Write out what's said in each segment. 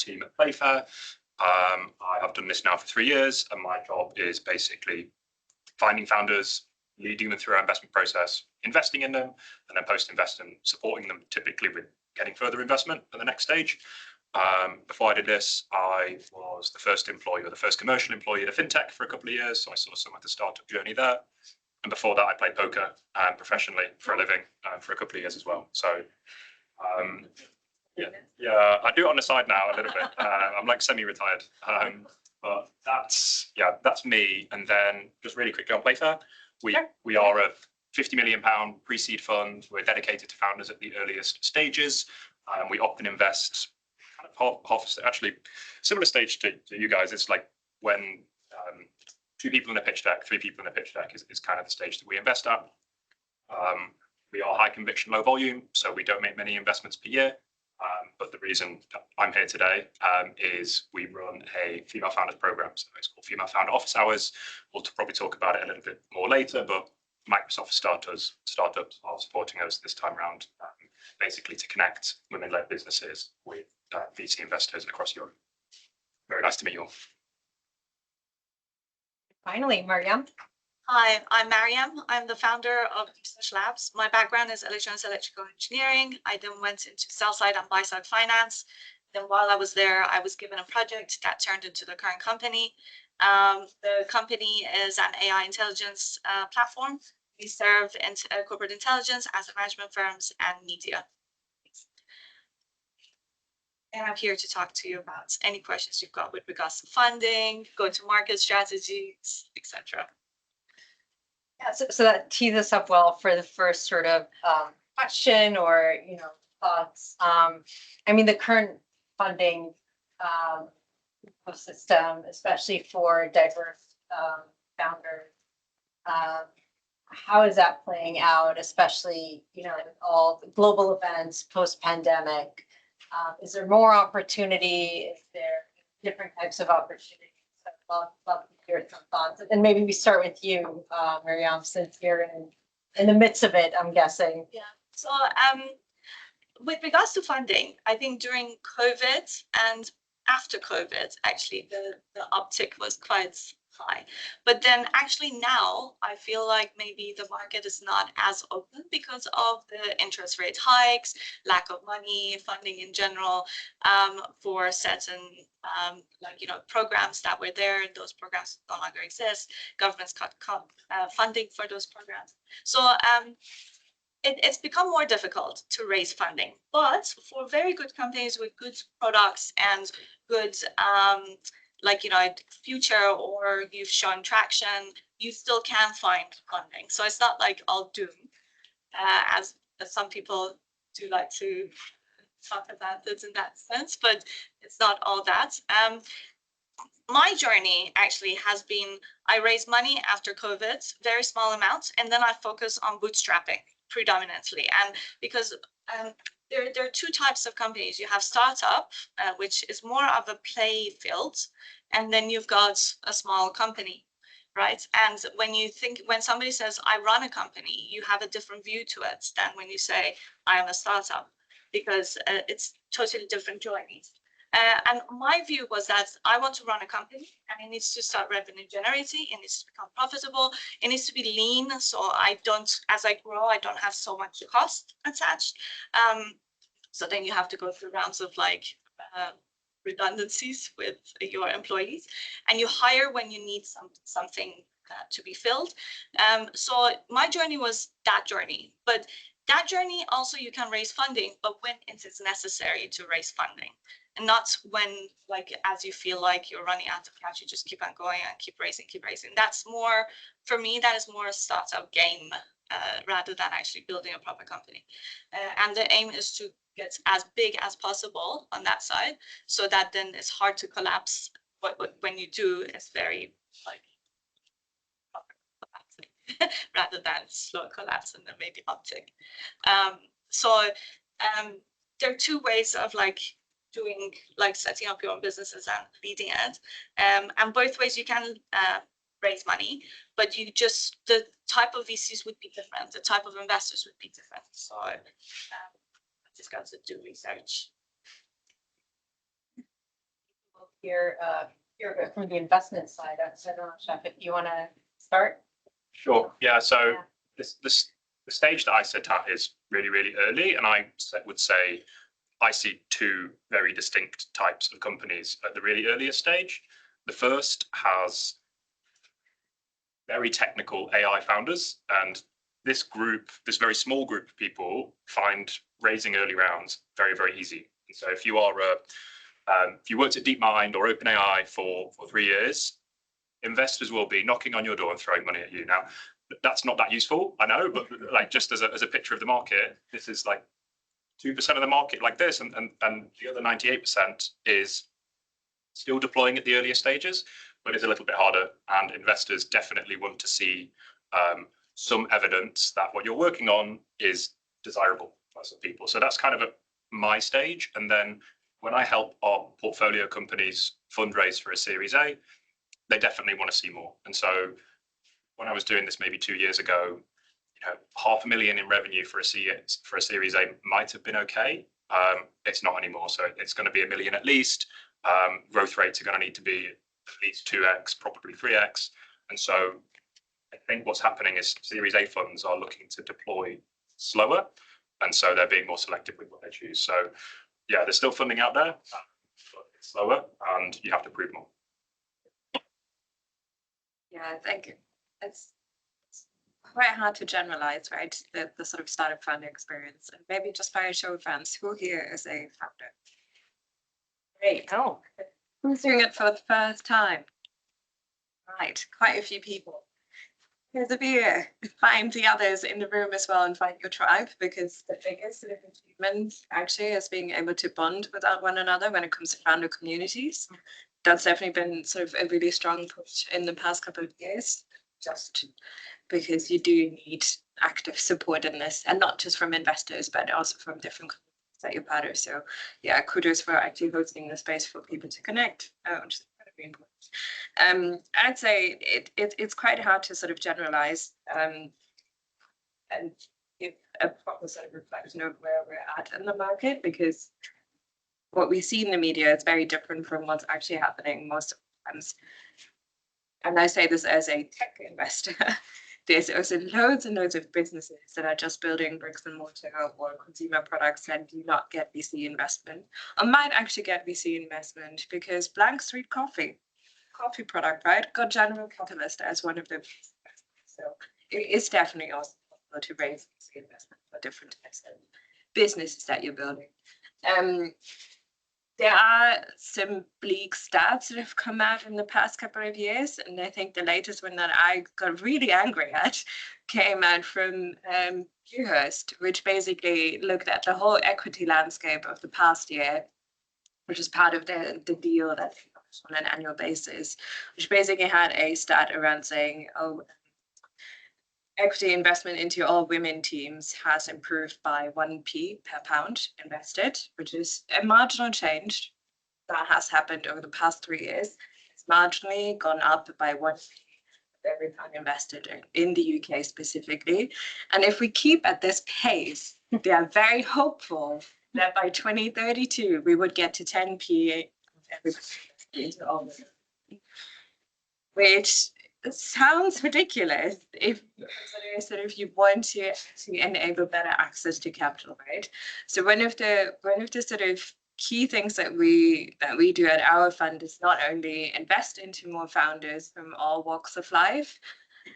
team at Playfair. I have done this now for 3 years, and my job is basically finding founders, leading them through our investment process, investing in them, and then post-investment, supporting them typically with getting further investment at the next stage. Before I did this, I was the first employee, or the first commercial employee at a fintech for a couple of years, so I saw some of the startup journey there. And before that, I played poker professionally for a living for a couple of years as well. So yeah, I do it on the side now a little bit. I'm like semi-retired, but that's me. And then just really quickly on Playfair, we are a £50 million pre-seed fund. We're dedicated to founders at the earliest stages. We often invest kind of half actually similar stage to you guys. It's like when 2 people in a pitch deck, 3 people in a pitch deck is kind of the stage that we invest at. We are high conviction, low volume, so we don't make many investments per year. But the reason that I'm here today is we run a female founders program. So it's called Female Founder Office Hours. We'll probably talk about it a little bit more later, but Microsoft startups are supporting us this time around, basically to connect women-led businesses with VC investors across Europe. Very nice to meet you all. Finally, Mariam. Hi, I'm Mariam. I'm the founder of Research Labs. My background is electronics electrical engineering. I then went into sell-side and buy-side finance. Then while I was there, I was given a project that turned into the current company. The company is an AI intelligence platform. We serve corporate intelligence, asset management firms, and media. And I'm here to talk to you about any questions you've got with regards to funding, go-to-market strategies, etc. Yeah, so that tees us up well for the first sort of question or thoughts. I mean, the current funding ecosystem, especially for diverse founders, how is that playing out? Especially with all the global events post-pandemic. Is there more opportunity? Is there different types of opportunities? I'd love to hear some thoughts. And maybe we start with you, Mariam, since you're in the midst of it, I'm guessing. Yeah. So with regards to funding, I think during COVID and after COVID, actually, the uptick was quite high. But then actually now I feel like maybe the market is not as open because of the interest rate hikes, lack of money, funding in general, for certain programs that were there. Those programs no longer exist. Governments cut funding for those programs. So it's become more difficult to raise funding, but for very good companies with good products and good future, or you've shown traction, you still can find funding. So it's not like all doom, as some people do like to talk about it in that sense, but it's not all that. My journey actually has been, I raised money after COVID, very small amounts, and then I focus on bootstrapping predominantly. And because there are 2 types of companies. You have startup, which is more of a play field, and then you've got a small company, right? And when somebody says, I run a company, you have a different view to it than when you say, I am a startup, because it's totally different journeys. And my view was that I want to run a company, and it needs to start revenue generating, it needs to become profitable, it needs to be lean, so as I grow, I don't have so much cost attached. So then you have to go through rounds of redundancies with your employees, and you hire when you need something to be filled. So my journey was that journey, but that journey also you can raise funding, but when it is necessary to raise funding, and not when as you feel like you're running out of cash, you just keep on going and keep raising. That's more, for me, that is more a startup game rather than actually building a proper company. And the aim is to get as big as possible on that side, so that then it's hard to collapse. But when you do, it's very rather than slow collapse and then maybe uptick. So there are 2 ways of doing setting up your own businesses and leading it, and both ways you can raise money, but the type of VCs would be different, the type of investors would be different. So I just got to do research. hear a bit from the investment side. So I don't know, Chef, if you want to start. Sure. Yeah. So Yeah. the stage that I sit at is really, really early, and I would say I see two very distinct types of companies at the really earliest stage. The first has very technical AI founders, and this group, this very small group of people, find raising early rounds very, very easy. And so if you are if you worked at DeepMind or OpenAI for 3 years, investors will be knocking on your door and throwing money at you. Now, that's not that useful, I know, but like just as a picture of the market, this is like 2% of the market like this, and the other 98% is still deploying at the earlier stages, but it's a little bit harder. And investors definitely want to see some evidence that what you're working on is desirable by some people. So that's kind of my stage. And then when I help our portfolio companies fundraise for a Series A, they definitely want to see more. And so when I was doing this maybe 2 years ago, you know, 500,000 in revenue for a Series A might have been okay. It's not anymore. So it's going to be 1 million at least. Growth rates are going to need to be at least 2x, probably 3x. And so I think what's happening is Series A funds are looking to deploy slower. And so they're being more selective with what they choose. So yeah, there's still funding out there, but it's slower and you have to prove more. Yeah, I think it's quite hard to generalize, right? The sort of startup founder experience. And maybe just by a show of hands, who here is a founder? Great. Oh, Who's doing it for the first time? Right, quite a few people. Here's a beer. Find the others in the room as well and find your tribe, because the biggest sort of achievement actually is being able to bond with one another when it comes to founder communities. That's definitely been sort of a really strong push in the past couple of years, just because you do need active support in this, and not just from investors, but also from different communities that you're part of. So yeah, kudos for actually hosting the space for people to connect, which is incredibly important. I'd say it's quite hard to sort of generalize and give a proper sort of reflection of where we're at in the market, because what we see in the media is very different from what's actually happening most of the times. And I say this as a tech investor. There's also loads and loads of businesses that are just building bricks and mortar or consumer products that do not get VC investment, or might actually get VC investment because Blank Street Coffee product, right, got General Catalyst as one of the. So it is definitely also possible to raise VC investment for different types of businesses that you're building. There are some bleak stats that have come out in the past couple of years, and I think the latest one that I got really angry at came out from Dewhurst, which basically looked at the whole equity landscape of the past year, which is part of the deal that they publish on an annual basis, which basically had a stat around saying, oh, equity investment into all women teams has improved by 1p per pound invested, which is a marginal change that has happened over the past 3 years. It's marginally gone up by 1p every pound invested in the UK specifically. And if we keep at this pace, they are very hopeful that by 2032 we would get to 10p of every pound invested into all women, which it sounds ridiculous if sort of you want to enable better access to capital, right? So one of the sort of key things that we do at our fund is not only invest into more founders from all walks of life,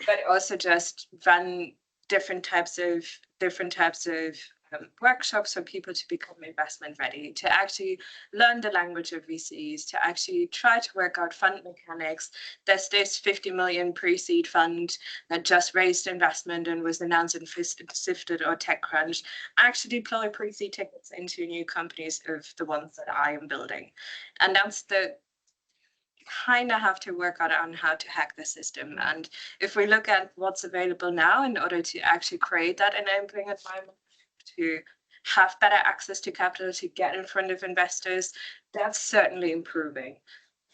but also just run different types of workshops for people to become investment ready, to actually learn the language of VCs, to actually try to work out fund mechanics. There's this 50 million pre-seed fund that just raised investment and was announced in Sifted or TechCrunch. Actually deploy pre-seed tickets into new companies of the ones that I am building. And that's the kind of have to work out on how to hack the system. And if we look at what's available now in order to actually create that enabling environment, to have better access to capital, to get in front of investors, that's certainly improving.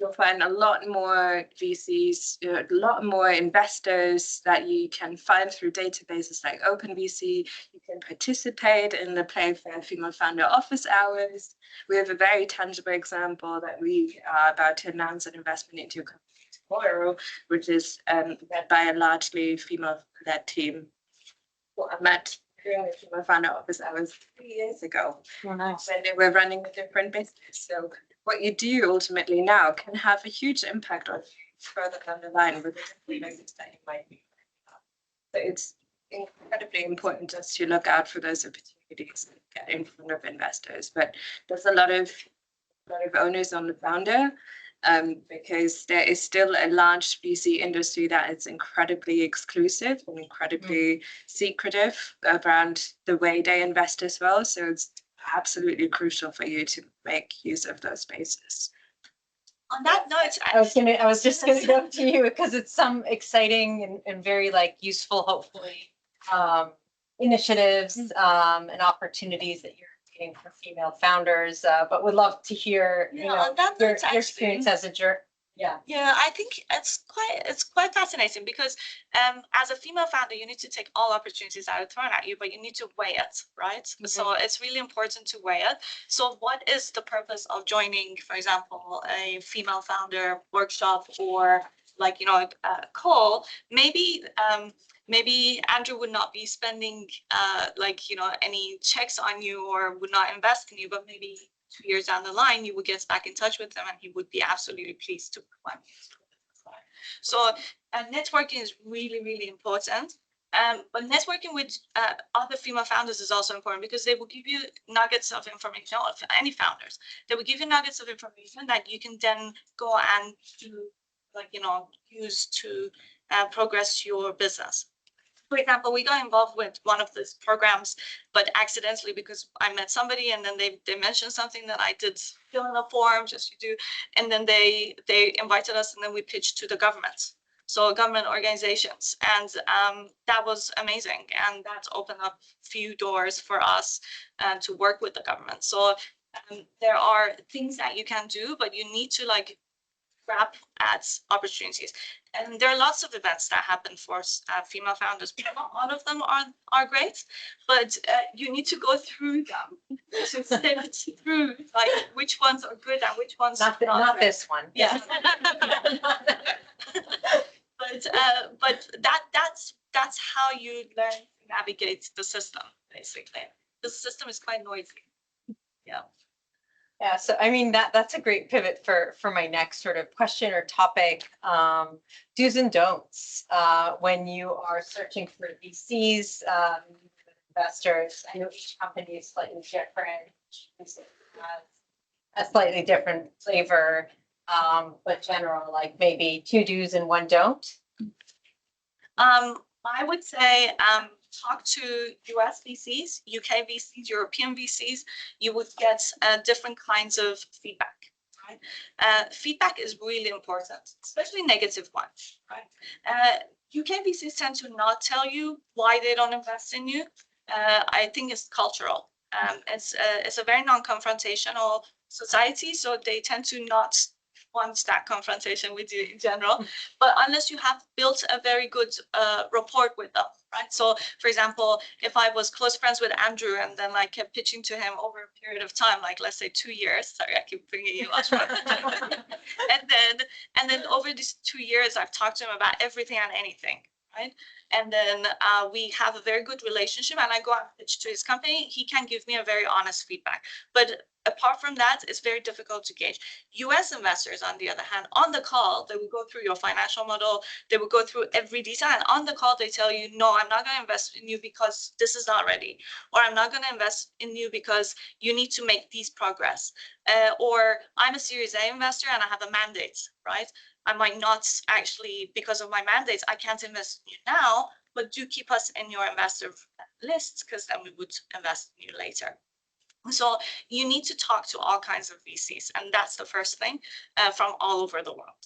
you'll find a lot more VCs, a lot more investors that you can find through databases like OpenVC. You can participate in the Playfair Female Founder Office Hours. We have a very tangible example that we are about to announce an investment into a company tomorrow, which is led by a largely female-led team. Well, I met during the Female Founder Office Hours 3 years ago Oh, nice. when they were running a different business. So what you do ultimately now can have a huge impact on you further down the line with the different business that you might be. So it's incredibly important just to look out for those opportunities and get in front of investors. But there's a lot of owners on the founder, because there is still a large VC industry that is incredibly exclusive and incredibly secretive around the way they invest as well. So it's absolutely crucial for you to make use of those spaces. On that note, I was just gonna go to you because it's some exciting and very like useful, hopefully, initiatives, and opportunities that you're getting for female founders, but would love to hear, you Yeah, know, on that your note, experience as a yeah, I think it's quite fascinating because as a female founder, you need to take all opportunities that are thrown at you, but you need to weigh it, right? So it's really important to weigh it. So what is the purpose of joining, for example, a female founder workshop or like, you know, a call? Maybe maybe Andrew would not be spending like, you know, any checks on you or would not invest in you, but maybe 2 years down the line, you would get back in touch with him and he would be absolutely pleased to provide you. So networking is really, really important. But networking with other female founders is also important because they will give you nuggets of information, or any founders. They will give you nuggets of information that you can then go and do, like, you know, use to progress your business. For example, we got involved with one of these programs, but accidentally because I met somebody and then they mentioned something that I did fill in a form, just you do, and then they invited us and then we pitched to the government. So government organizations, and that was amazing, and that opened up a few doors for us to work with the government. So there are things that you can do, but you need to like grab at opportunities. And there are lots of events that happen for female founders. Not all of them are great, but you need to go through them to sift through like which ones are good and which ones not this one. Yeah. But that's how you learn to navigate the system, basically. The system is quite noisy. Yeah. Yeah, so I mean that's a great pivot for my next sort of question or topic. Do's and don'ts when you are searching for VCs, investors. I know each company is slightly different. Each VC has a slightly different flavor, but general, like maybe 2 do's and 1 don't. I would say talk to US VCs, UK VCs, European VCs. You would get different kinds of feedback. Right? Feedback is really important, especially negative ones. Right? UK VCs tend to not tell you why they don't invest in you. I think it's cultural. It's a very non-confrontational society, so they tend to not want that confrontation with you in general, but unless you have built a very good rapport with them, right? So for example, if I was close friends with Andrew and then like kept pitching to him over a period of time, like let's say 2 years, sorry, I keep bringing you up. and then over these 2 years, I've talked to him about everything and anything, right? And then we have a very good relationship and I go and pitch to his company. He can give me a very honest feedback. But apart from that, it's very difficult to gauge. US investors, on the other hand, on the call, they will go through your financial model. They will go through every detail. And on the call, they tell you, no, I'm not going to invest in you because this is not ready. Or I'm not going to invest in you because you need to make these progress. Or I'm a Series A investor and I have a mandate, right? I might not actually, because of my mandates, I can't invest in you now, but do keep us in your investor lists because then we would invest in you later. So you need to talk to all kinds of VCs, and that's the first thing, from all over the world.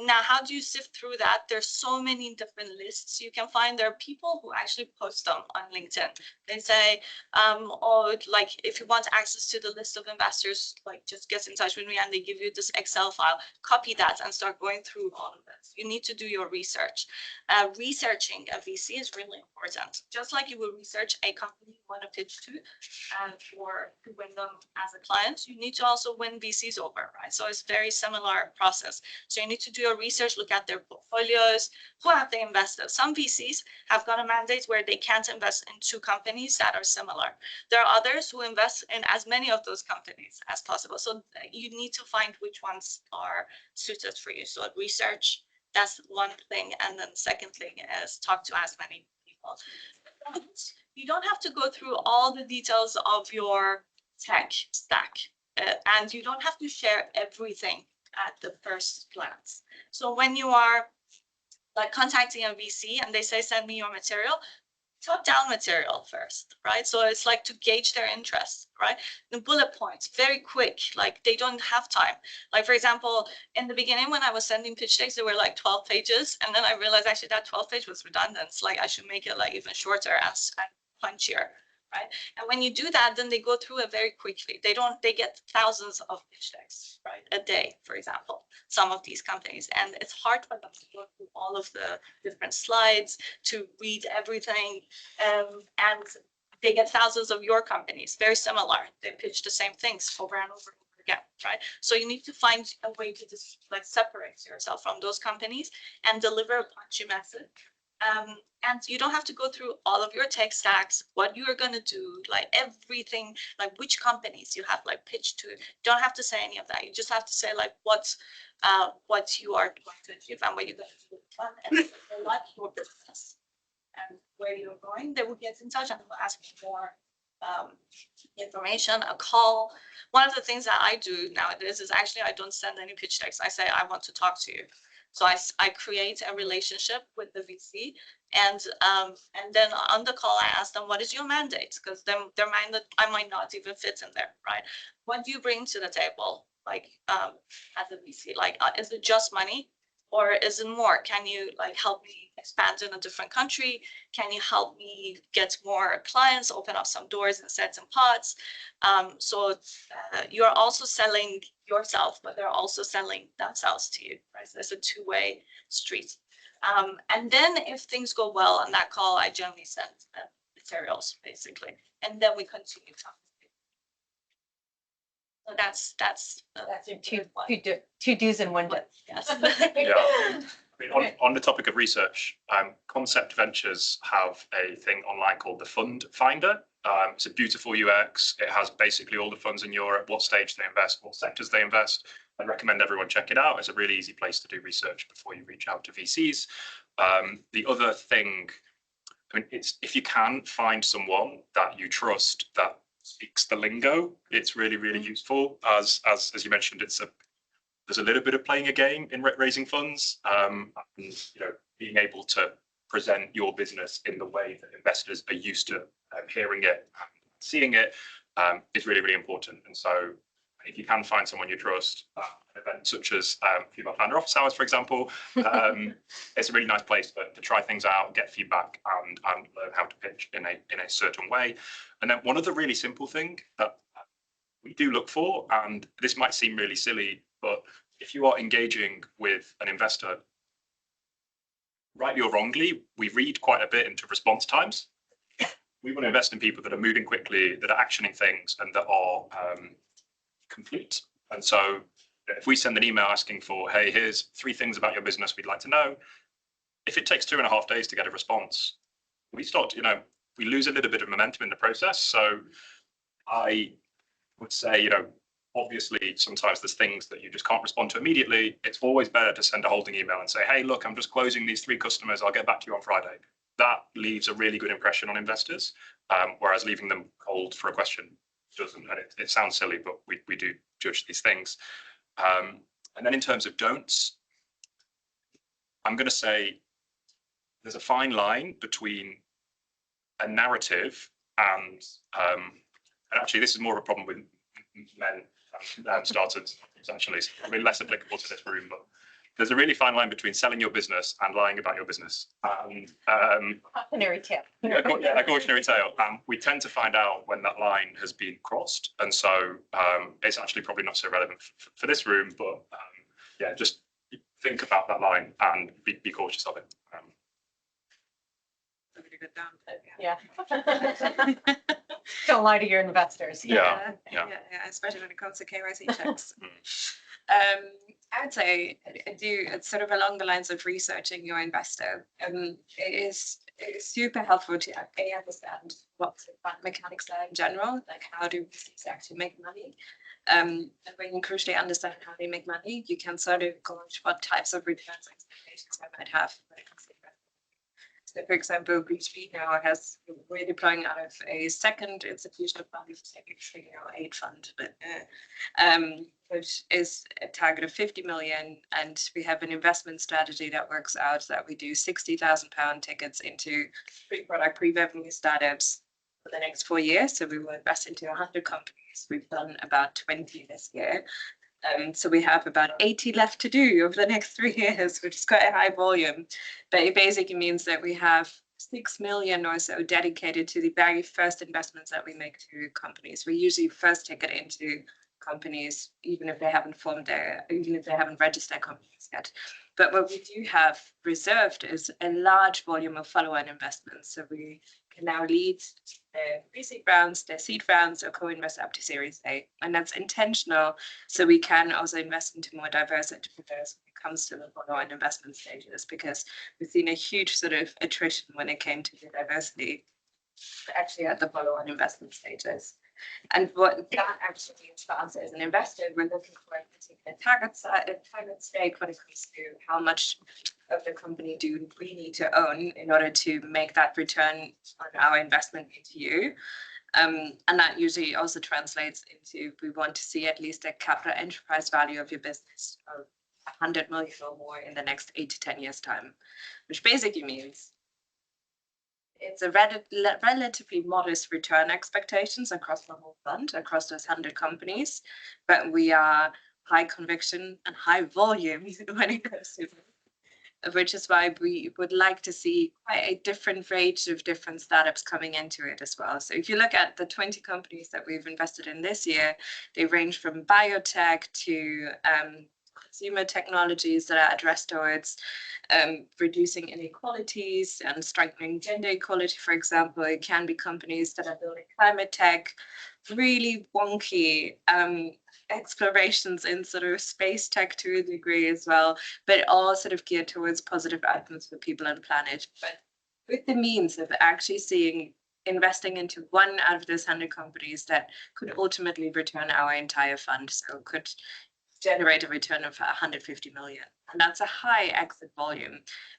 Now, how do you sift through that? There's so many different lists you can find. There are people who actually post them on LinkedIn. They say, oh, like if you want access to the list of investors, like just get in touch with me, and they give you this Excel file. Copy that and start going through all of this. You need to do your research. Researching a VC is really important. Just like you will research a company you want to pitch to, and for to win them as a client, you need to also win VCs over, right? So it's very similar process. So you need to do your research, look at their portfolios, who have they invested. Some VCs have got a mandate where they can't invest in 2 companies that are similar. There are others who invest in as many of those companies as possible. So you need to find which ones are suited for you. So research, that's one thing. And then the second thing is talk to as many people. You don't have to go through all the details of your tech stack, and you don't have to share everything at the first glance. So when you are like contacting a VC and they say, send me your material, top down material first, right? So it's like to gauge their interest, right? The bullet points, very quick, like they don't have time. Like for example, in the beginning when I was sending pitch decks, they were like 12 pages. And then I realized actually that 12 page was redundant. It's like I should make it like even shorter and punchier, right? And when you do that, then they go through it very quickly. They get thousands of pitch decks, right? A day, for example, some of these companies. And it's hard for them to go through all of the different slides, to read everything. And they get thousands of your companies, very similar. They pitch the same things over and over and over again, right? So you need to find a way to just like separate yourself from those companies and deliver a punchy message. And you don't have to go through all of your tech stacks, what you are going to do, like everything, like which companies you have like pitched to. You don't have to say any of that. You just have to say like what you are going to achieve and what you're going to do with fun, and they like your business and where you're going. They will get in touch and will ask you more information, a call. One of the things that I do nowadays is actually I don't send any pitch decks. I say I want to talk to you. So I create a relationship with the VC, and then on the call I ask them, what is your mandate? Because their mandate I might not even fit in there, right? What do you bring to the table, like as a VC? Like is it just money, or is it more? Can you like help me expand in a different country? Can you help me get more clients, open up some doors and set some pots? So you're also selling yourself, but they're also selling themselves to you, right? So it's a two-way street. And then if things go well on that call, I generally send materials basically, and then we continue talking. So that's your two do's and one don't. yes. Yeah. I mean, on the topic of research, Concept Ventures have a thing online called the Fund Finder. It's a beautiful UX. It has basically all the funds in Europe, what stage they invest, what sectors they invest. I recommend everyone check it out. It's a really easy place to do research before you reach out to VCs. The other thing, I mean, it's if you can find someone that you trust that speaks the lingo, it's really, really useful. As you mentioned, there's a little bit of playing a game in raising funds, and being able to present your business in the way that investors are used to hearing it, seeing it, is really, really important. And so if you can find someone you trust, an event such as Female Founder Office Hours, for example, it's a really nice place to try things out, get feedback, and learn how to pitch in a certain way. And then one of the really simple thing that we do look for, and this might seem really silly, but if you are engaging with an investor, rightly or wrongly, we read quite a bit into response times. We want to invest in people that are moving quickly, that are actioning things, and that are complete. And so if we send an email asking for, hey, here's 3 things about your business we'd like to know, if it takes 2.5 days to get a response, we lose a little bit of momentum in the process. So I would say, obviously sometimes there's things that you just can't respond to immediately. It's always better to send a holding email and say, hey, look, I'm just closing these 3 customers. I'll get back to you on Friday. That leaves a really good impression on investors, whereas leaving them cold for a question doesn't. And it sounds silly, but we do judge these things. And then in terms of don'ts, I'm going to say there's a fine line between a narrative and And actually, this is more of a problem with men than started, essentially. It's probably less applicable to this room, but there's a really fine line between selling your business and lying about your business. Cautionary tale. A cautionary tale. We tend to find out when that line has been crossed, and so it's actually probably not so relevant for this room, but yeah, just think about that line and be cautious of it. Yeah. Don't lie to your investors. Yeah. Especially when it comes to KYC checks. I would say it's sort of along the lines of researching your investor. It is super helpful to understand what the fund mechanics are in general, like how do businesses actually make money. And when you crucially understand how they make money, you can sort of gauge what types of returns expectations I might have when it comes to investing. So, for example, BHP now we're deploying out of a second institutional fund, now 8 fund, but which is a target of 50 million, and we have an investment strategy that works out that we do £60,000 tickets into pre-product, pre-revenue startups for the next 4 years. So we will invest into 100 companies. We've done about 20 this year. So we have about 80 left to do over the next 3 years, which is quite a high volume. But it basically means that we have 6 million or so dedicated to the very first investments that we make to companies. We usually first ticket into companies, even if they haven't registered companies yet. But what we do have reserved is a large volume of follow-on investments. So we can now lead their pre-seed rounds, their seed rounds, or co-invest up to Series A. And that's intentional, so we can also invest into more diverse entrepreneurs when it comes to the follow-on investment stages, because we've seen a huge sort of attrition when it came to the diversity actually at the follow-on investment stages. And what that actually means for us as an investor, we're looking for a particular target stake when it comes to how much of the company do we need to own in order to make that return on our investment into you. And that usually also translates into, we want to see at least a capital enterprise value of your business of 100 million or more in the next 8 to 10 years time, which basically means it's a relatively modest return expectations across the whole fund, across those 100 companies, but we are high conviction and high volume when it comes to them, which is why we would like to see quite a different range of different startups coming into it as well. So if you look at the 20 companies that we've invested in this year, they range from biotech to consumer technologies that are addressed towards reducing inequalities and strengthening gender equality, for example. It can be companies that are building climate tech, really wonky explorations in sort of space tech to a degree as well, but all sort of geared towards positive outcomes for people and planet. But with the means of actually investing into one out of those 100 companies that could ultimately return our entire fund, so could generate a return of 150 million. And that's a high exit volume.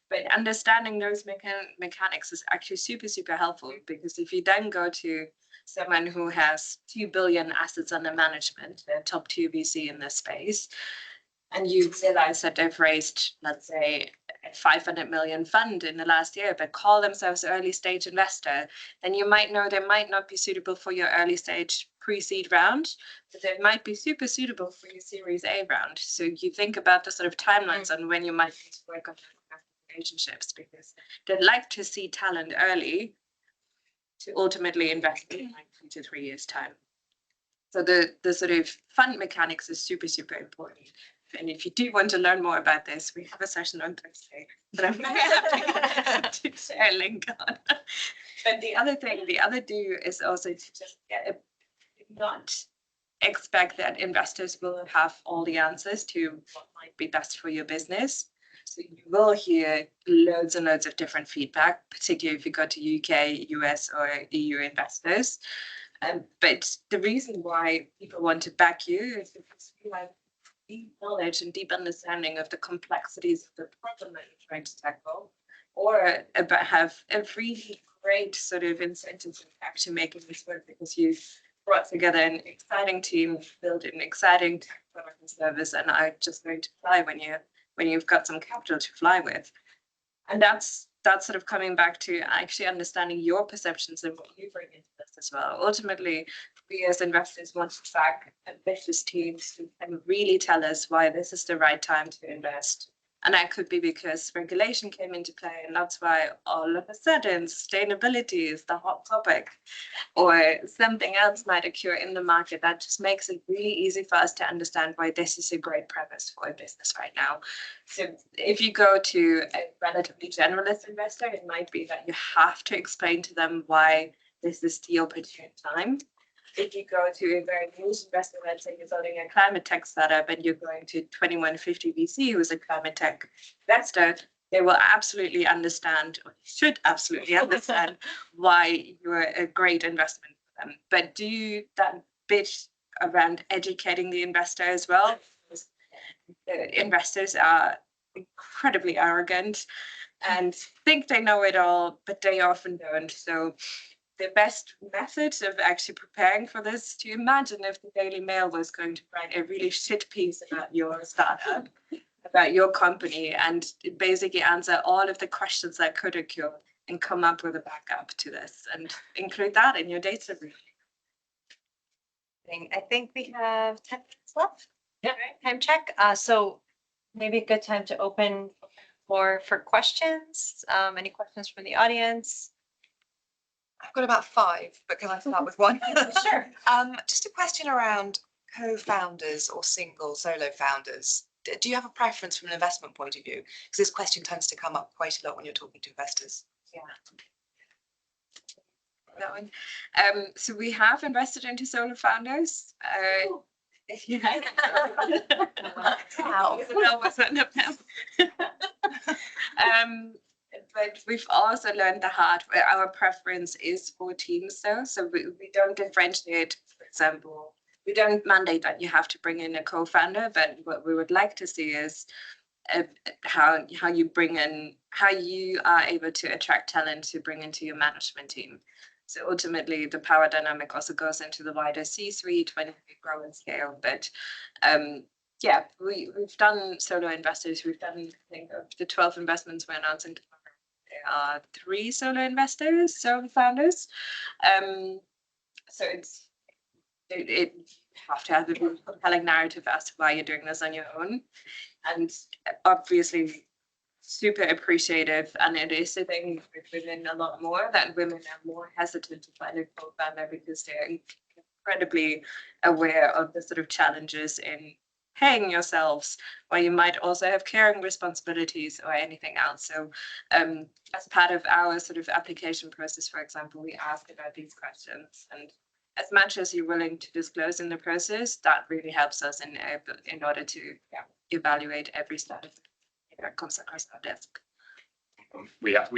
But understanding those mechanics is actually super, super helpful, because if you then go to someone who has 2 billion assets under management, the top 2 VC in this space, and you realize that they've raised, let's say, a 500 million fund in the last year, but call themselves early stage investor, then you might know they might not be suitable for your early stage pre-seed round, but they might be super suitable for your Series A round. So you think about the sort of timelines on when you might need to work on relationships, because they'd like to see talent early to ultimately invest in 2 to 3 years time. So the sort of fund mechanics is super, super important. And if you do want to learn more about this, we have a session on Thursday that I'm very happy to share a link on. But the other do is also to just not expect that investors will have all the answers to what might be best for your business. So you will hear loads and loads of different feedback, particularly if you go to UK, US, or EU investors. But the reason why people want to back you is because we have deep knowledge and deep understanding of the complexities of the problem that you're trying to tackle, or about have a really great sort of incentive in actually making this work, because you've brought together an exciting team, built an exciting tech product and service, and are just going to fly when you've got some capital to fly with. And that's sort of coming back to actually understanding your perceptions and what you bring into this as well. Ultimately, we as investors want to back ambitious teams who can really tell us why this is the right time to invest. And that could be because regulation came into play, and that's why all of a sudden sustainability is the hot topic, or something else might occur in the market that just makes it really easy for us to understand why this is a great premise for a business right now. So if you go to a relatively generalist investor, it might be that you have to explain to them why this is the opportune time. If you go to a very niche investor, let's say you're building a climate tech startup and you're going to 2150 VC, who's a climate tech investor, they will absolutely understand, or should absolutely understand, why you're a great investment for them. But do that bit around educating the investor as well. The investors are incredibly arrogant and think they know it all, but they often don't. So the best method of actually preparing for this, to imagine if the Daily Mail was going to write a really shit piece about your startup, about your company, and basically answer all of the questions that could occur and come up with a backup to this and include that in your data brief. I think we have 10 minutes left. Yeah. Time check. So maybe a good time to open for questions. Any questions from the audience? I've got about 5, but can I start with one? Sure. Just a question around co-founders or single solo founders. Do you have a preference from an investment point of view? Because this question tends to come up quite a lot when you're talking to investors. Yeah. That one. So we have invested into solo founders. Yeah. Wow. That was one of them. But we've also learned the hard way. Our preference is for teams, though. So we don't differentiate, for example, we don't mandate that you have to bring in a co-founder, but what we would like to see is how you bring in, how you are able to attract talent to bring into your management team. So ultimately, the power dynamic also goes into the wider C-suite when we grow and scale. But yeah, we've done solo investors. We've done, I think, of the 12 investments we're announcing tomorrow, there are 3 solo investors, solo founders. So it have to have a compelling narrative as to why you're doing this on your own, and obviously super appreciative, and it is a thing with women a lot more, that women are more hesitant to find a co-founder because they're incredibly aware of the sort of challenges in paying yourselves, or you might also have caring responsibilities or anything else. So as part of our sort of application process, for example, we ask about these questions, and as much as you're willing to disclose in the process, that really helps us in order to evaluate every startup that comes across our desk. We have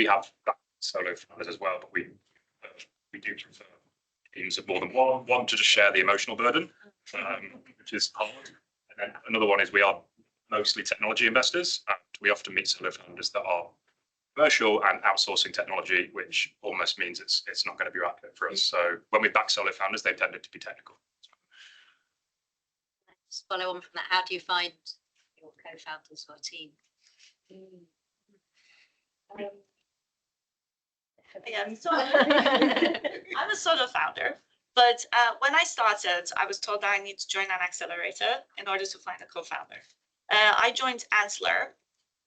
solo founders as well, but we do prefer teams of more than one to just share the emotional burden, which is hard. And then another one is we are mostly technology investors, and we often meet solo founders that are commercial and outsourcing technology, which almost means it's not going to be right for us. So when we back solo founders, they've tended to be technical. Just follow on from that. How do you find your co-founders or team? Yeah, so I'm a solo founder, but when I started, I was told that I need to join an accelerator in order to find a co-founder. I joined Ansler,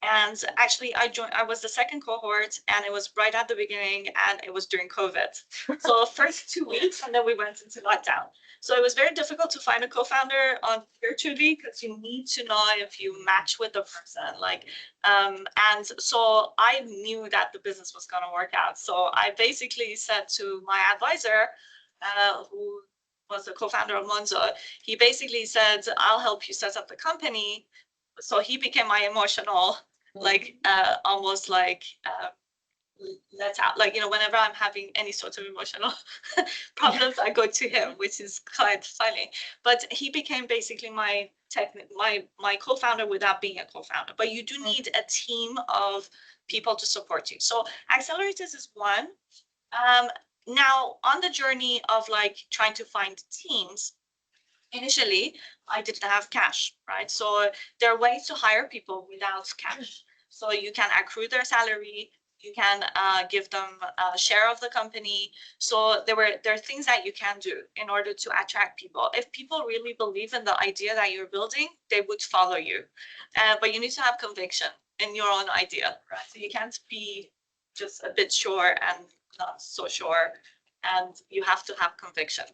and actually I was the second cohort, and it was right at the beginning, and it was during COVID. So first 2 weeks, and then we went into lockdown. So it was very difficult to find a co-founder on virtually, because you need to know if you match with the person. And so I knew that the business was going to work out. So I basically said to my advisor, who was the co-founder of Monzo, he basically said, "I'll help you set up the company." So he became my emotional, almost let out, whenever I'm having any sort of emotional problems, I go to him, which is quite funny. But he became basically my co-founder without being a co-founder. But you do need a team of people to support you. So accelerators is one. Now on the journey of trying to find teams, initially I didn't have cash, right? So there are ways to hire people without cash. So you can accrue their salary, You can give them a share of the company. So there are things that you can do in order to attract people. If people really believe in the idea that you're building, they would follow you. But you need to have conviction in your own idea, right? So you can't be just a bit sure and not so sure. And you have to have conviction.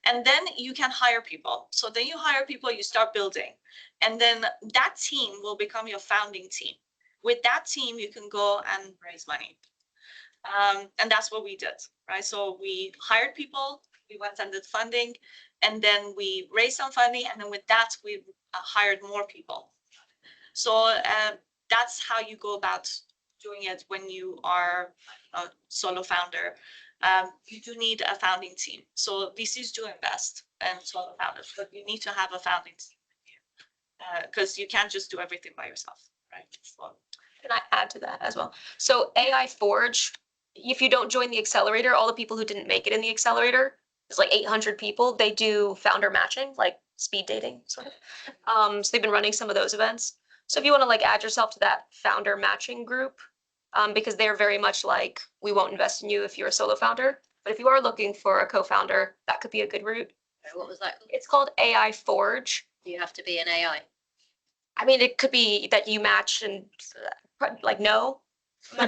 And then you can hire people. So then you hire people, you start building. And then that team will become your founding team. With that team, you can go and raise money. And that's what we did, right? So we hired people, we went and did funding, and then we raised some funding. And then with that, we hired more people. So that's how you go about doing it when you are a solo founder. You do need a founding team. So VCs do invest in solo founders, but you need to have a founding team because you can't just do everything by yourself, right? So, Can I add to that as well? So AI Forge, if you don't join the accelerator, all the people who didn't make it in the accelerator, it's like 800 people. They do founder matching, like speed dating, sort of. So they've been running some of those events. So if you want to like add yourself to that founder matching group, because they're very much like, we won't invest in you if you're a solo founder. But if you are looking for a co-founder, that could be a good route. What was that? It's called AI Forge. Do you have to be an AI? I mean, it could be that you match and like no,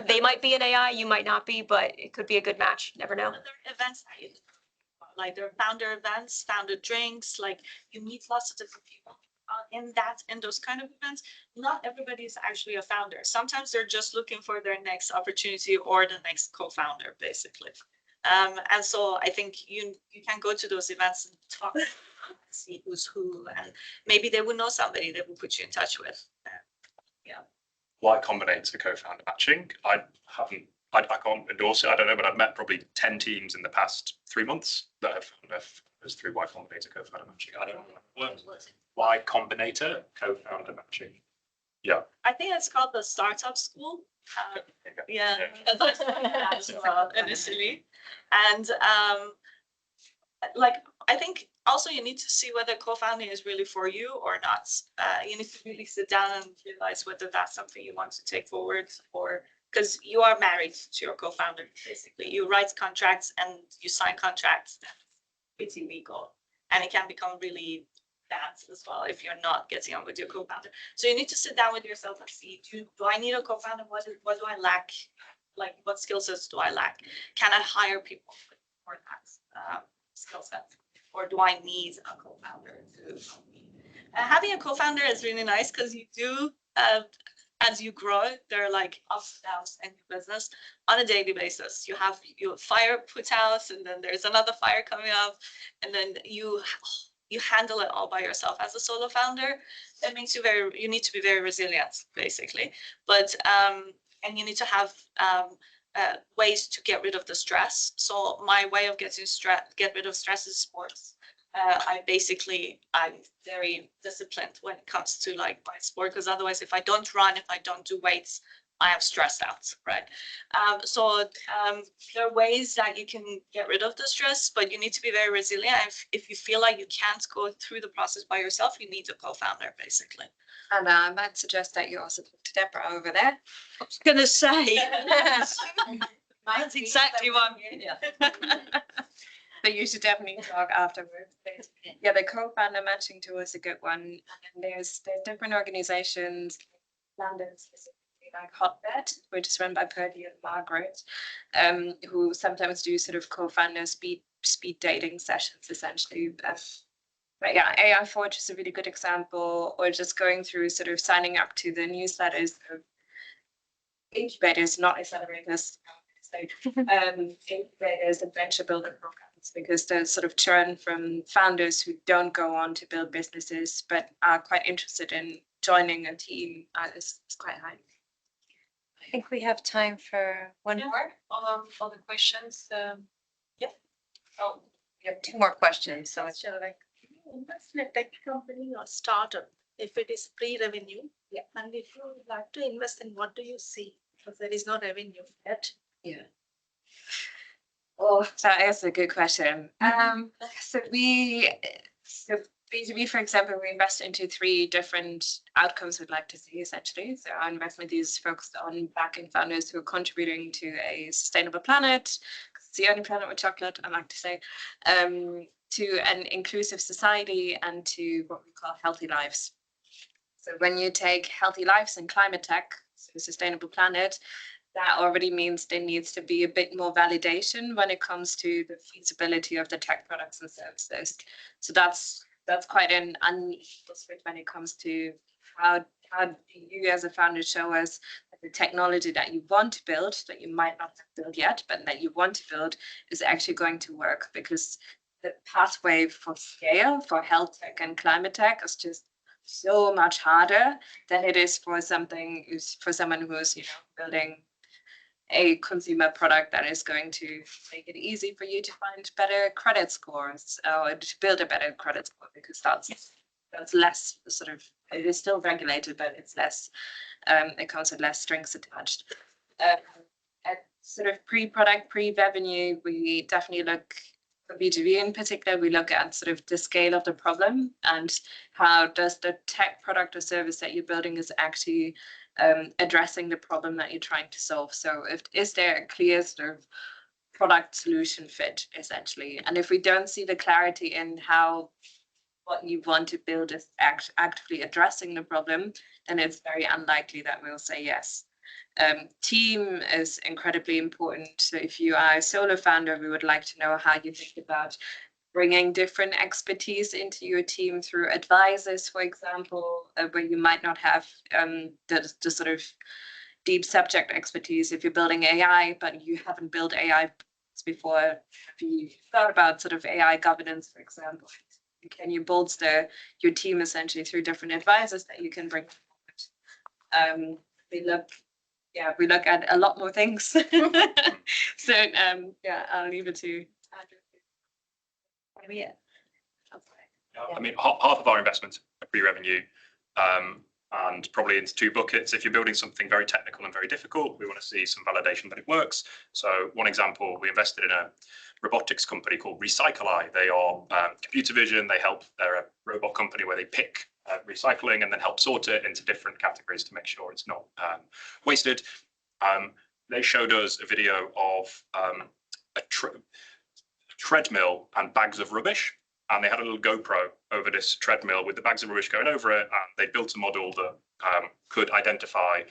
they might be an AI, you might not be, but it could be a good match. Never know. other events that you do, like there are founder events, founder drinks, like you meet lots of different people in those kind of events. Not everybody is actually a founder. Sometimes they're just looking for their next opportunity or the next co-founder, basically. And so I think you can go to those events and talk, see who's who, and maybe they will know somebody that will put you in touch with. Y Combinator co-founder matching. I can't endorse it. I don't know, but I've met probably 10 teams in the past 3 months that have found their founders through Y Combinator co-founder matching. I don't know what it works. Y Combinator co-founder matching. Yeah. I think it's called the startup school. Yeah, as well initially, and like I think also you need to see whether co-founding is really for you or not. You need to really sit down and realize whether that's something you want to take forward, or because you are married to your co-founder. Basically, you write contracts and you sign contracts. It's illegal, and it can become really bad as well if you're not getting on with your co-founder. So you need to sit down with yourself and see, do I need a co-founder? What do I lack? Like, what skill sets do I lack? Can I hire people for that skill set? Or do I need a co-founder to help me? Having a co-founder is really nice because you do, as you grow, there are like ups and downs in your business on a daily basis. You have your fire put out, and then there's another fire coming up, and then you handle it all by yourself. As a solo founder, that means you need to be very resilient, basically. But and you need to have ways to get rid of the stress. So my way of get rid of stress is sports. I'm very disciplined when it comes to like my sport, because otherwise if I don't run, if I don't do weights, I am stressed out, right? So there are ways that you can get rid of the stress, but you need to be very resilient. If you feel like you can't go through the process by yourself, you need a co-founder, basically. And I might suggest that you also talk to Deborah over there. I was gonna say. That's exactly what I'm here. But you should definitely talk afterwards. Yeah, the co-founder matching tool is a good one. And there's different organizations, London specifically, like Hotbed, which is run by Purdy and Margaret, who sometimes do sort of co-founder speed dating sessions, essentially. But yeah, AI Forge is a really good example, or just going through sort of signing up to the newsletters of incubators, not accelerators, incubators and venture builder programs, because the sort of churn from founders who don't go on to build businesses but are quite interested in joining a team is quite high. I think we have time for one more. For the questions, Yeah. oh, We have 2 more questions, so it's Invest in a tech company or startup if it is pre-revenue. Yeah. And if you would like to invest in, what do you see? Because there is no revenue yet. Yeah. Oh, that is a good question. So B2B, for example, we invest into 3 different outcomes we'd like to see, essentially. So our investment is focused on backing founders who are contributing to a sustainable planet, 'cause it's the only planet with chocolate, I like to say, to an inclusive society, and to what we call healthy lives. So when you take healthy lives and climate tech, so a sustainable planet, that already means there needs to be a bit more validation when it comes to the feasibility of the tech products and services. So that's quite an unusual switch when it comes to how you as a founder show us that the technology that you want to build, that you might not have built yet, but that you want to build, is actually going to work, because the pathway for scale for health tech and climate tech is just so much harder than it is for someone who's building a consumer product that is going to make it easy for you to find better credit scores, or to build a better credit score, because that's less sort of, it is still regulated, but it's less, it comes with less strings attached. At sort of pre-product, pre-revenue, we definitely look, for B2B in particular, we look at sort of the scale of the problem, and how does the tech product or service that you're building is actually addressing the problem that you're trying to solve. So is there a clear sort of product solution fit, essentially? And if we don't see the clarity in how what you want to build is actively addressing the problem, then it's very unlikely that we'll say yes. Team is incredibly important. So if you are a solo founder, we would like to know how you think about bringing different expertise into your team through advisors, for example, where you might not have the sort of deep subject expertise. If you're building AI, but you haven't built AI before, have you thought about sort of AI governance, for example? Can you bolster your team essentially through different advisors that you can bring forward? We look at a lot more things. So I'll leave it to Andrew. Yeah, I mean, half of our investments are pre-revenue, and probably into 2 buckets. If you're building something very technical and very difficult, we want to see some validation that it works. So one example, we invested in a robotics company called Recycleye. They are computer vision. They're a robot company where they pick recycling and then help sort it into different categories to make sure it's not wasted. They showed us a video of a treadmill and bags of rubbish, and they had a little GoPro over this treadmill with the bags of rubbish going over it, and they built a model that could identify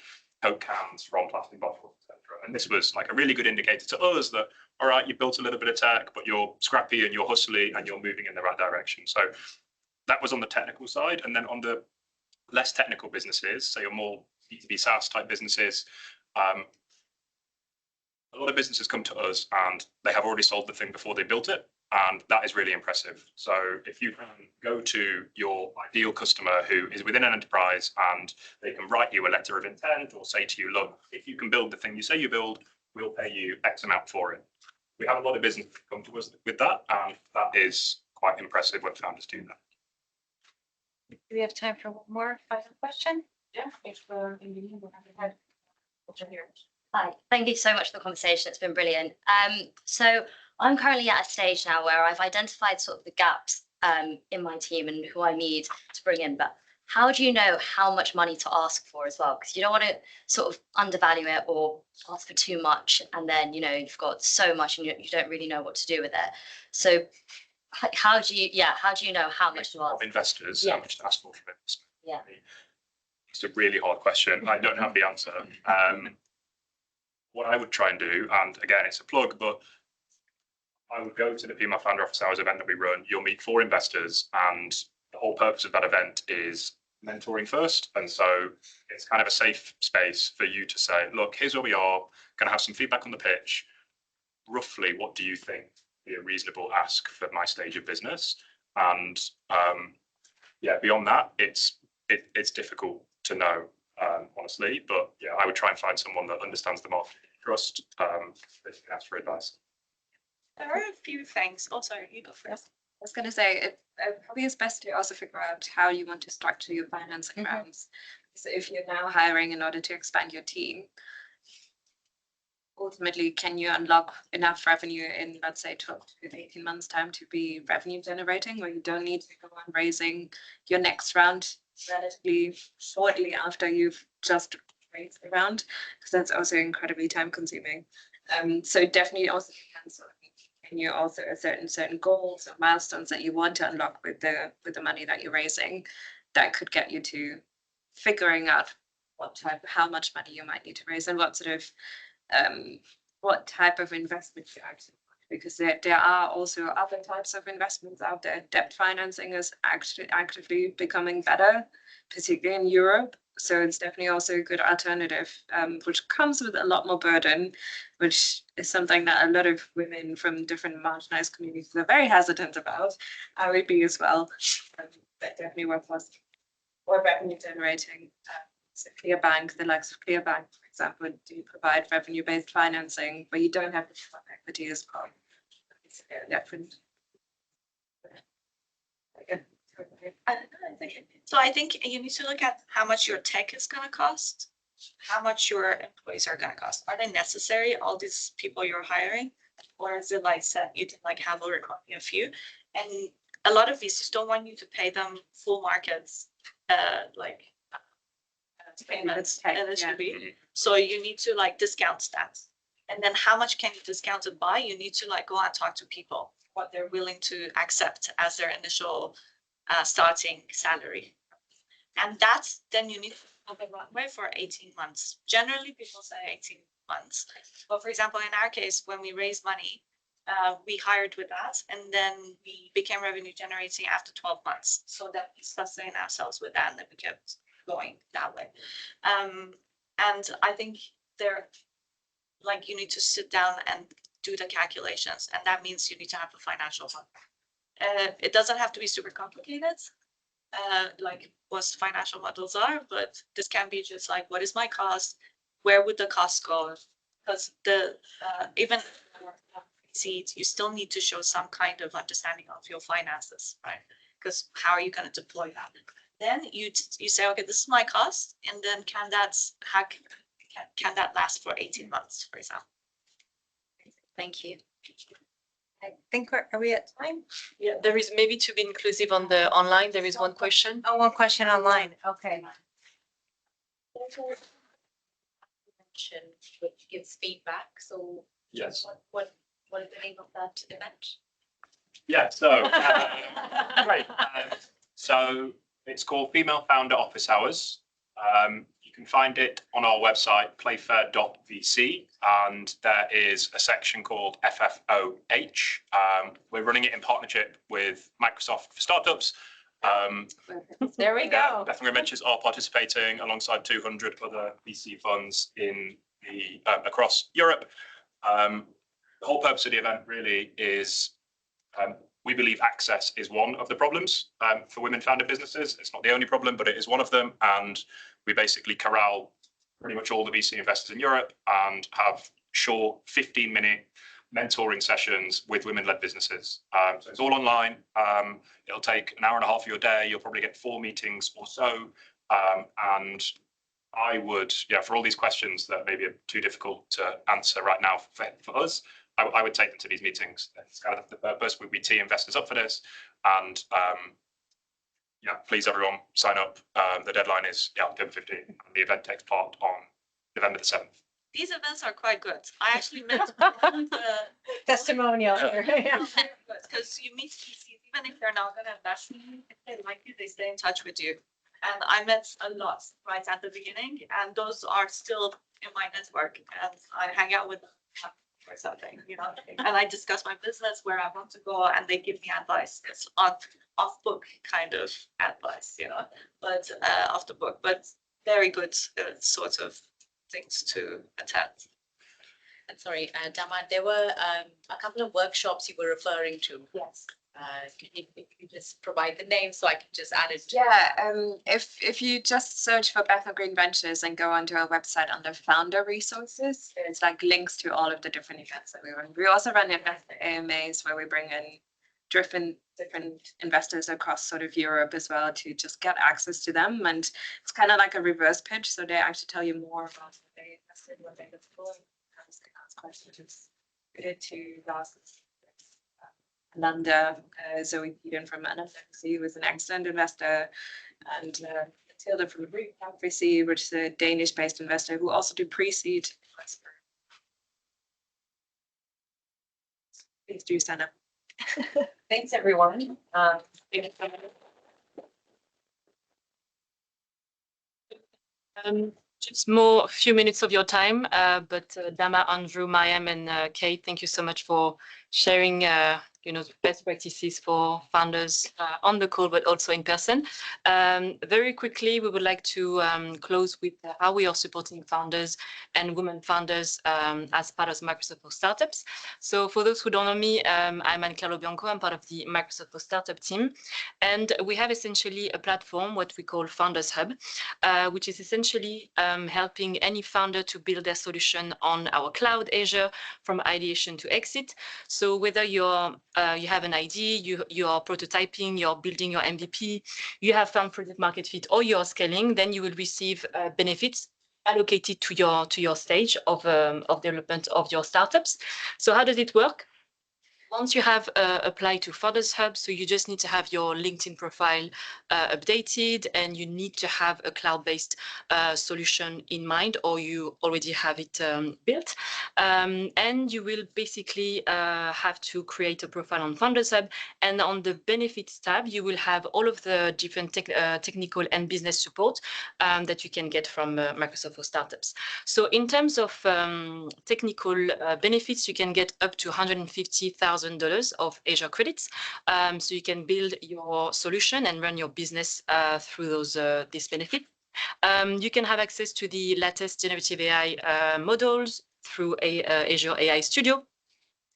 Coke cans from plastic bottles, etc. And this was like a really good indicator to us that, all right, you built a little bit of tech, but you're scrappy and you're hustly and you're moving in the right direction. So that was on the technical side. And then on the less technical businesses, so your more B2B SaaS type businesses, a lot of businesses come to us and they have already sold the thing before they built it. And that is really impressive. So if you can go to your ideal customer who is within an enterprise and they can write you a letter of intent or say to you, look, if you can build the thing you say you build, we'll pay you X amount for it. We have a lot of businesses come to us with that, and that is quite impressive when founders do that. Do we have time for one more final question? Yeah, if we'll have Hi, thank you so much for the conversation. It's been brilliant. So I'm currently at a stage now where I've identified sort of the gaps in my team and who I need to bring in. But how do you know how much money to ask for as well? Because you don't want to sort of undervalue it or ask for too much, and then you've got so much and you don't really know what to do with it. So how do you know how much to ask? Investors, Yeah. how much to ask for investment? Yeah. It's a really hard question. I don't have the answer. What I would try and do, and again, it's a plug, but I would go to the PMF Founder Office Hours event that we run. You'll meet 4 investors, and the whole purpose of that event is mentoring first. And so it's kind of a safe space for you to say, look, here's where we are, going to have some feedback on the pitch. Roughly, what do you think would be a reasonable ask for my stage of business? And beyond that, it's difficult to know, honestly. But yeah, I would try and find someone that understands the market, trust, that you can ask for advice. There are a few things. Oh, sorry, you go first. I was going to say, it probably is best to also figure out how you want to structure your financing rounds. So if you're now hiring in order to expand your team, ultimately, can you unlock enough revenue in, let's say, 12 to 18 months time to be revenue generating, where you don't need to go on raising your next round relatively shortly after you've just raised the round, because that's also incredibly time consuming. So it definitely also depends on, can you also certain goals or milestones that you want to unlock with the money that you're raising, that could get you to figuring out how much money you might need to raise, and what type of investment you actually want. Because there are also other types of investments out there. Debt financing is actually actively becoming better, particularly in Europe. So it's definitely also a good alternative, which comes with a lot more burden, which is something that a lot of women from different marginalized communities are very hesitant about. I would be as well. But definitely worthwhile or revenue generating. So the likes of Clearbank, for example, do provide revenue-based financing, but you don't have to have equity as well. It's different. I think you need to look at how much your tech is going to cost, how much your employees are going to cost. Are they necessary, all these people you're hiring? Or is it like set, you can like have a few? And a lot of VCs don't want you to pay them full markets, payments initially. So you need to like discount that. And then how much can you discount it by? You need to like go and talk to people, what they're willing to accept as their initial starting salary. And that's, then you need to have a runway for 18 months. Generally, people say 18 months. But for example, in our case, when we raised money, we hired with that, and then we became revenue generating after 12 months. So that we sustain ourselves with that, and then we kept going that way. And I think you need to sit down and do the calculations, and that means you need to have a financial model. It doesn't have to be super complicated, like most financial models are, but this can be just like, what is my cost? Where would the cost go? Because even you still need to show some kind of understanding of your finances, right? Because how are you going to deploy that? Then you say, okay, this is my cost, and then can that last for 18 months, for example? Thank you. I think are we at time? Yeah, there is maybe to be inclusive on the online, there is one question. Oh, one question online. Okay. Which gives feedback. So Yes. What is the name of that event? Yeah, so great. So it's called Female Founder Office Hours. You can find it on our website, playfair.vc, and there is a section called FFOH. We're running it in partnership with Microsoft for Startups. There we go. Bethlehem Ventures are participating alongside 200 other VC funds across Europe. The whole purpose of the event really is we believe access is one of the problems for women-founded businesses. It's not the only problem, but it is one of them. And we basically corral pretty much all the VC investors in Europe and have short 15-minute mentoring sessions with women-led businesses. So it's all online. It'll take an hour and a half of your day. You'll probably get 4 meetings or so. And I would, for all these questions that maybe are too difficult to answer right now for us, I would take them to these meetings. That's kind of the purpose. We tee investors up for this, and please everyone sign up. The deadline is October 15th, and the event takes part on November the 7th. These events are quite good. I actually met the Testimonial. because you meet VCs, even if they're not going to invest in you, if they like you, they stay in touch with you. And I met a lot right at the beginning, and those are still in my network, and I hang out with them or something, and I discuss my business, where I want to go, and they give me advice. It's off book kind of advice, but off the book, but very good sort of things to attend. And sorry, Dama, there were a couple of workshops you were referring to. Yes. Could you just provide the name so I can just add it? If you just search for Bethnal Green Ventures and go onto our website under founder resources, there's like links to all of the different events that we run. We also run investor AMAs where we bring in different investors across sort of Europe as well to just get access to them. And it's kind of like a reverse pitch. So they actually tell you more about what they invested, what they look for, ask questions. Good to ask Nanda, Zoe Eden from NFC, who was an excellent investor, and Matilda from Root VC, which is a Danish-based investor who also do pre-seed. Please do stand up. Thanks, everyone. Just more a few minutes of your time, but Dama, Andrew, Mayam, and Kate, thank you so much for sharing the best practices for founders on the call, but also in person. Very quickly, we would like to close with how we are supporting founders and women founders as part of Microsoft for Startups. So for those who don't know me, I'm Anne-Claire Bianco. I'm part of the Microsoft for Startup team. And we have essentially a platform, what we call Founders Hub, which is essentially helping any founder to build their solution on our cloud, Azure, from ideation to exit. So whether you have an idea, you are prototyping, you're building your MVP, you have found product market fit, or you're scaling, then you will receive benefits allocated to your stage of development of your startups. So how does it work? Once you have applied to Founders Hub, so you just need to have your LinkedIn profile updated, and you need to have a cloud-based solution in mind, or you already have it built. And you will basically have to create a profile on Founders Hub. And on the benefits tab, you will have all of the different technical and business support that you can get from Microsoft for Startups. So in terms of technical benefits, you can get up to $150,000 of Azure credits. So you can build your solution and run your business through this benefit. You can have access to the latest generative AI models through Azure AI Studio.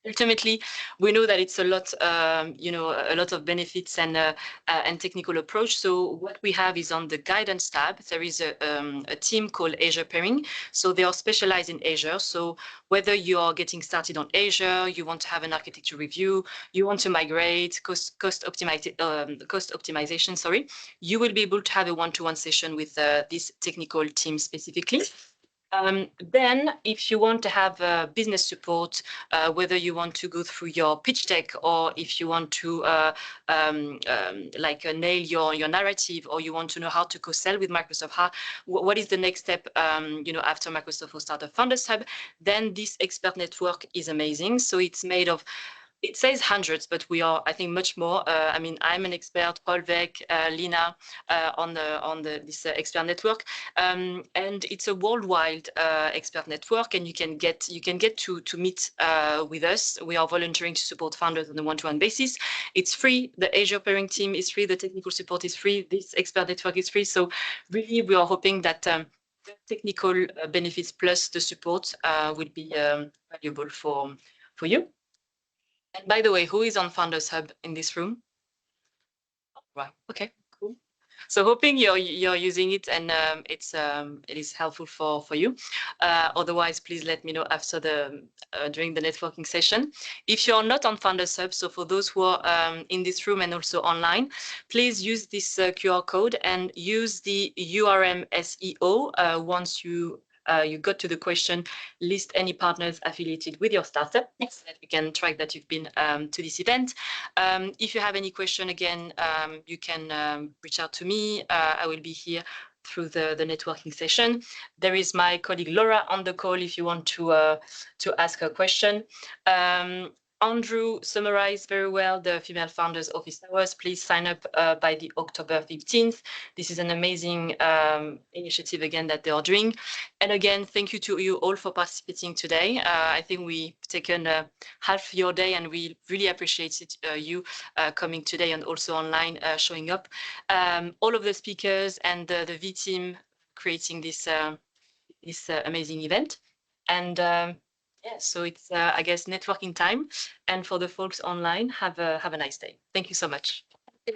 Ultimately, we know that it's a lot, a lot of benefits and technical approach. So what we have is on the guidance tab, there is a team called Azure Pairing. So they are specialized in Azure. So whether you are getting started on Azure, you want to have an architecture review, you want to migrate, cost optimization, sorry, you will be able to have a one-to-one session with this technical team specifically. Then if you want to have business support, whether you want to go through your pitch deck, or if you want to nail your narrative, or you want to know how to co-sell with Microsoft, what is the next step after Microsoft for Startup Founders Hub, then this expert network is amazing. So it's made of, it says hundreds, but we are, I think, much more. I'm an expert, Paul Beck, Lina, on this expert network, and it's a worldwide expert network, and you can get to meet with us. We are volunteering to support founders on a one-to-one basis. It's free. The Azure Pairing team is free. The technical support is free. This expert network is free. So really, we are hoping that the technical benefits plus the support will be valuable for you. And by the way, who is on Founders Hub in this room? Right. Okay. Cool. So hoping you're using it, and it is helpful for you. Otherwise, please let me know after during the networking session. If you're not on Founders Hub, so for those who are in this room and also online, please use this QR code and use the URM SEO once you got to the question, list any partners affiliated with your startup, so that we can track that you've been to this event. If you have any question, again, you can reach out to me. I will be here through the networking session. There is my colleague Laura on the call if you want to ask a question. Andrew summarized very well the Female Founders Office Hours. Please sign up by the October 15th. This is an amazing initiative, again, that they are doing. And again, thank you to you all for participating today. I think we've taken half your day, and we really appreciate you coming today and also online showing up. All of the speakers and the V team creating this amazing event. And yeah, so it's, I guess, networking time. And for the folks online, have a nice day. Thank you so much.